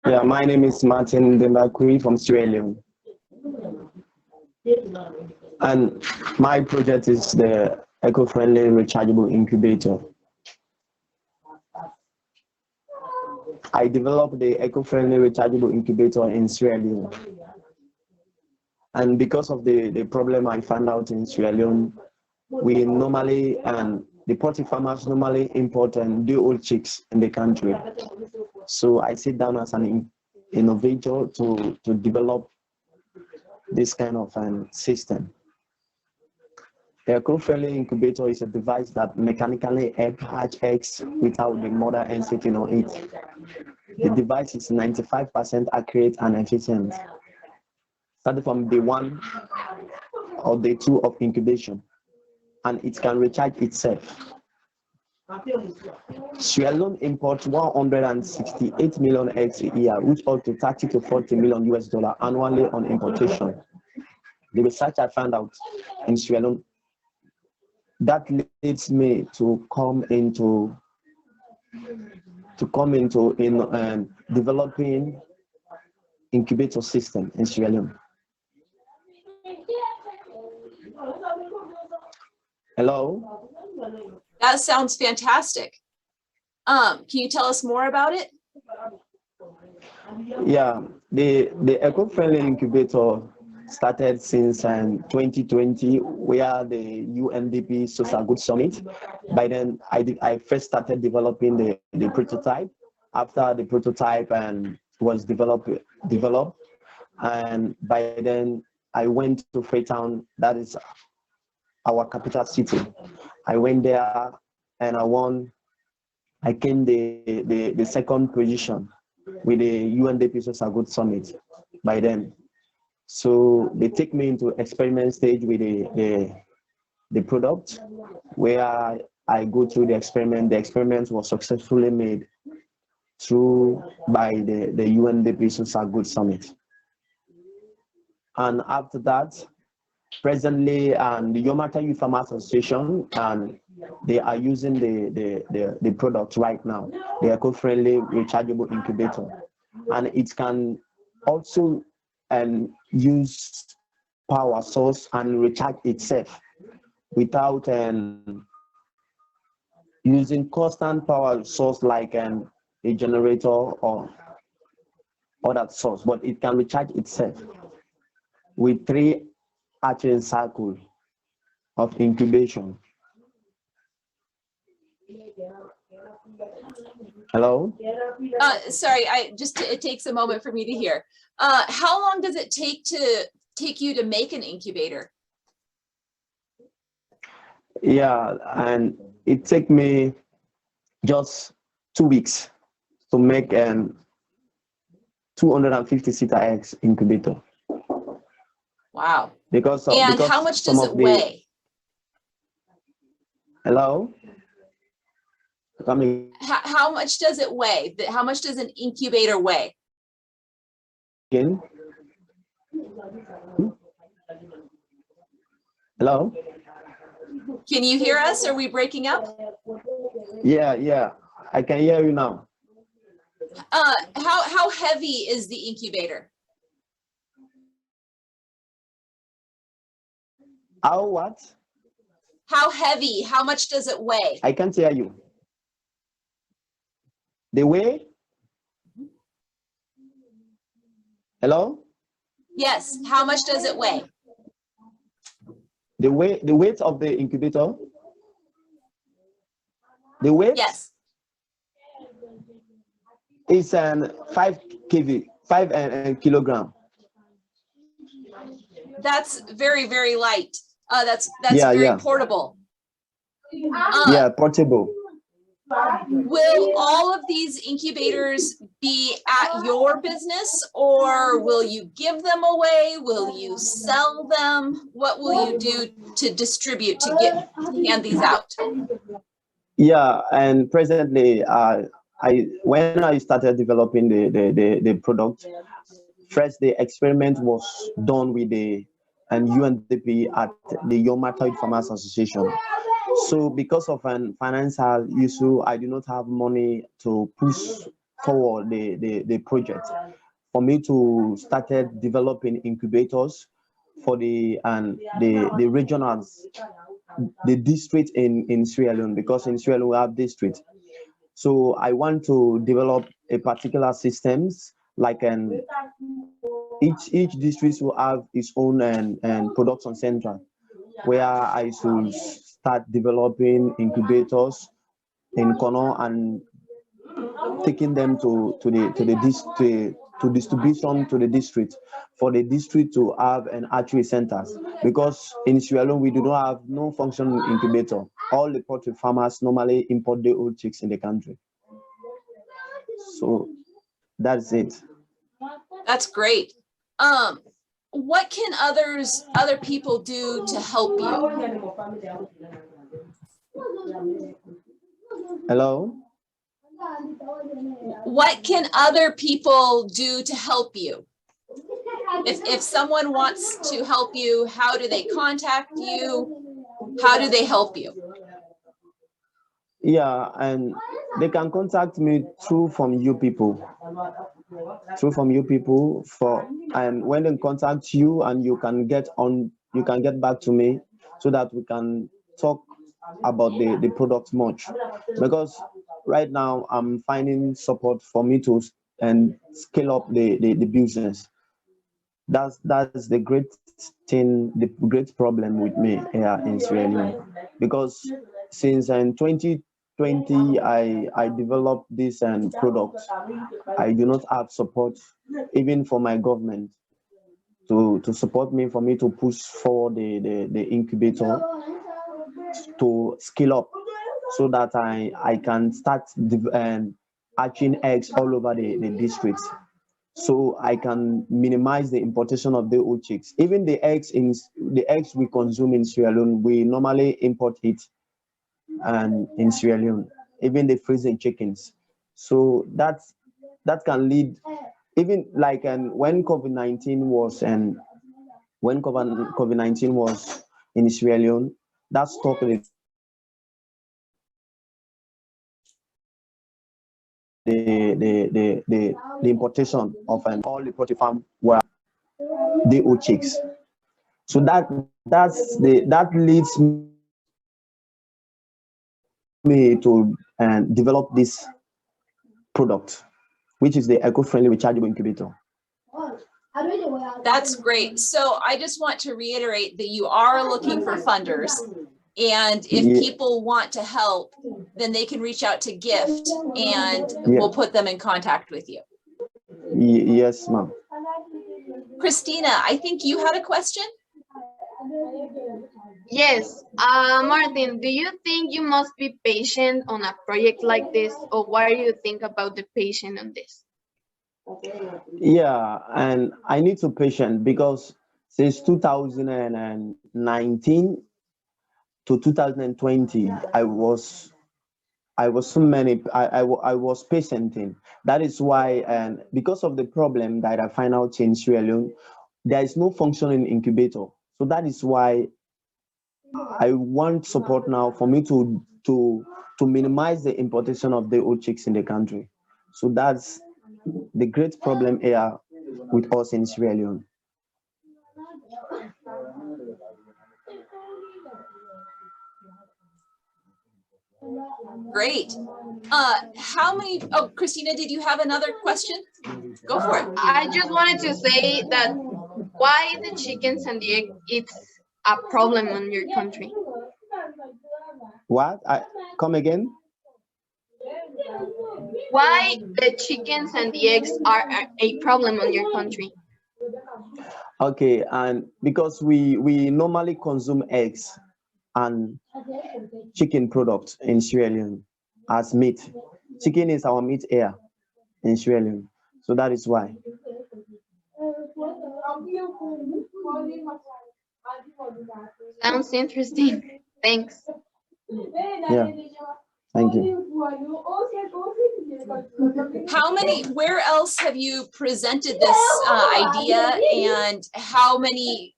Yeah, my name is Martin Dainbaquee from Sierra Leone. And my project is the Eco-Friendly Rechargeable Incubator. I developed the Eco-Friendly Rechargeable Incubator in Sierra Leone. And because of the problem I found out in Sierra Leone, we normally, and the poultry farmers normally import day-old chicks in the country. So I sit down as an innovator to develop this kind of system. The Eco-Friendly Incubator is a device that mechanically hatch eggs without the mother hen sitting on it. The device is 95% accurate and efficient, starting from day 1 or day 2 of incubation, and it can recharge itself. Sierra Leone imports 168 million eggs a year, which up to 30 to 40 million US dollar annually on importation. The research I found out in Sierra Leone, that leads me to come into developing incubator system in Sierra Leone. Hello? That sounds fantastic. Can you tell us more about it? Yeah, the Eco-Friendly Incubator started since 2020, where the UNDP Social Good Summit. By then, I first started developing the prototype. After the prototype was developed, and by then I went to Freetown, that is our capital city. I went there and I won. I came the second position with the UNDP Social Good Summit by then. So they take me into experiment stage with the product, where I go through the experiment. The experiment was successfully made through by the UNDP Social Good Summit. And after that, presently, the Yomata Youth Farmers Association, and they are using the product right now, the Eco-Friendly Rechargeable Incubator, and it can also use power source and recharge itself without using constant power source like a generator or that source, but it can recharge itself with 3 hatching cycles of incubation. Hello? Sorry, it takes a moment for me to hear. How long does it take you to make an incubator? Yeah, and it took me just 2 weeks to make 250-seater eggs incubator. Wow. Because how much does it weigh? Hello? How much does it weigh? How much does an incubator weigh? Again? Hello? Can you hear us? Are we breaking up? Yeah, I can hear you now. How heavy is the incubator? How what? How heavy? How much does it weigh? I can't hear you. The weight? Hello? Yes. How much does it weigh? The weight of the incubator? The weight? Yes. Is 5 kilogram. That's very, very light. That's very portable. Yeah, portable. Will all of these incubators be at your business, or will you give them away? Will you sell them? What will you do to distribute, to hand these out? Yeah, and presently, when I started developing the product, first the experiment was done with the UNDP at the Yomata Youth Farmers Association. So because of an financial issue, I do not have money to push forward the project. For me to started developing incubators for the regionals, the district in Sierra Leone, because in Sierra Leone we have district. So I want to develop a particular systems like an each district will have its own and production center where I should start developing incubators in Kono and taking them to distribution to the district for the district to have an archery centers, because in Sierra Leone we do not have no functioning incubator. All the poultry farmers normally import their old chicks in the country. So that's it. That's great. What can other people do to help you? Hello? What can other people do to help you? If someone wants to help you, how do they contact you? How do they help you? Yeah, and they can contact me through from you people. For, and when they contact you, and you can get back to me so that we can talk about the product much, because right now I'm finding support for me to and scale up the business. That's the great thing, the great problem with me here in Sierra Leone, because since in 2020 I developed this product. I do not have support even for my government to support me, for me to push forward the incubator to scale up so that I can start hatching eggs all over the district, so I can minimize the importation of the old chicks. Even the eggs we consume in Sierra Leone, we normally import it and in Sierra Leone, even the freezing chickens. So that can lead, even like when COVID-19 was when COVID-19 was in Sierra Leone, that stopped the importation of all the poultry farm were the old chicks. So that leads me to develop this product, which is the eco-friendly rechargeable incubator. That's great. So I just want to reiterate that you are looking for funders. And if people want to help, then they can reach out to Gift and we'll put them in contact with you. Yes, ma'am. Christina, I think you had a question? Yes. Martin, do you think you must be patient on a project like this, or what do you think about the patient on this? Yeah, and I need to patient because since 2019 to 2020, I was patienting. That is why, and because of the problem that I find out in Sierra Leone, there is no functioning incubator. So that is why I want support now for me to minimize the importation of the old chicks in the country. So that's the great problem here with us in Sierra Leone. Great. How many, oh, Christina, did you have another question? Go for it. I just wanted to say that why the chickens and the egg, it's a problem in your country. What? Come again? Why the chickens and the eggs are a problem in your country? Okay, and because we normally consume eggs and chicken products in Sierra Leone as meat. Chicken is our meat here in Sierra Leone, so that is why. Sounds interesting. Thanks. Yeah, thank you. Where else have you presented this idea, and how many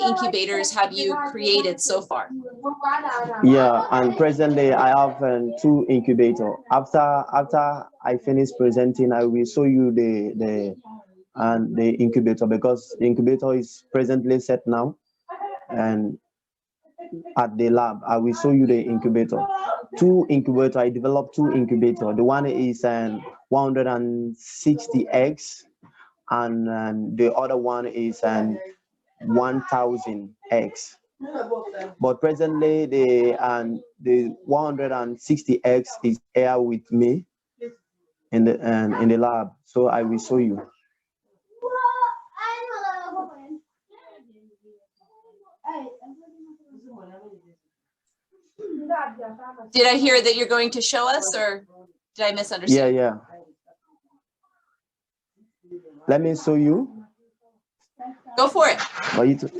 incubators have you created so far? Yeah, and presently I have 2 incubators. After I finish presenting, I will show you the incubator, because the incubator is presently set now, and at the lab I will show you the incubator. 2 incubator. I developed 2 incubator. The one is 160 eggs, and the other one is 1,000 eggs. But presently the 160 eggs is here with me in the lab, so I will show you. Did I hear that you're going to show us, or did I misunderstand? Yeah. Let me show you. Go for it. For you to...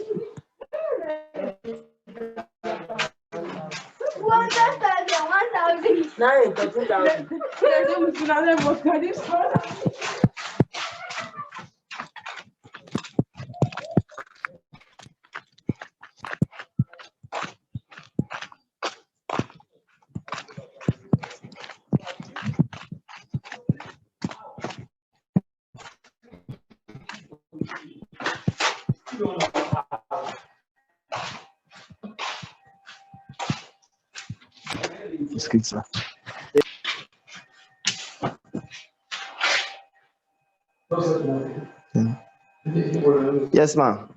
Yes, ma'am.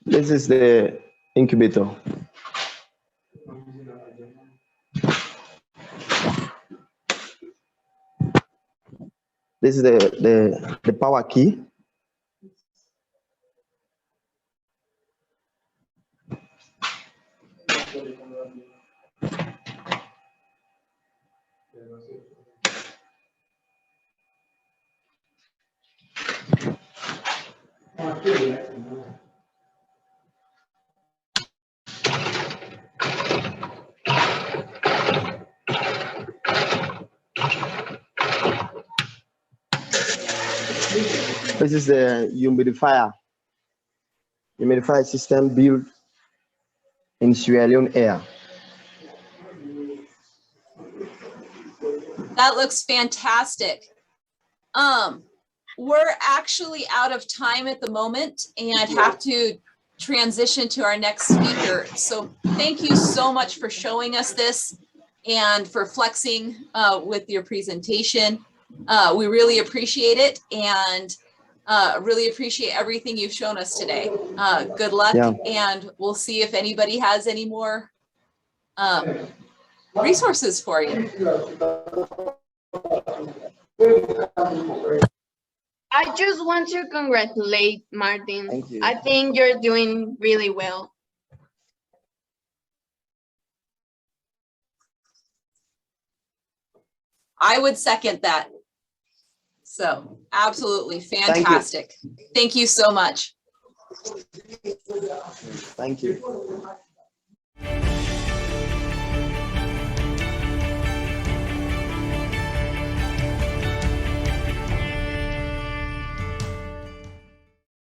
This is the incubator. This is the power key. This is the humidifier system built in Sierra Leone air. That looks fantastic. We're actually out of time at the moment and have to transition to our next speaker. So thank you so much for showing us this and for flexing with your presentation. We really appreciate it, and really appreciate everything you've shown us today. Good luck, and we'll see if anybody has any more resources for you. I just want to congratulate Martin. Thank you. I think you're doing really well. I would second that. So absolutely fantastic. Thank you so much. Thank you.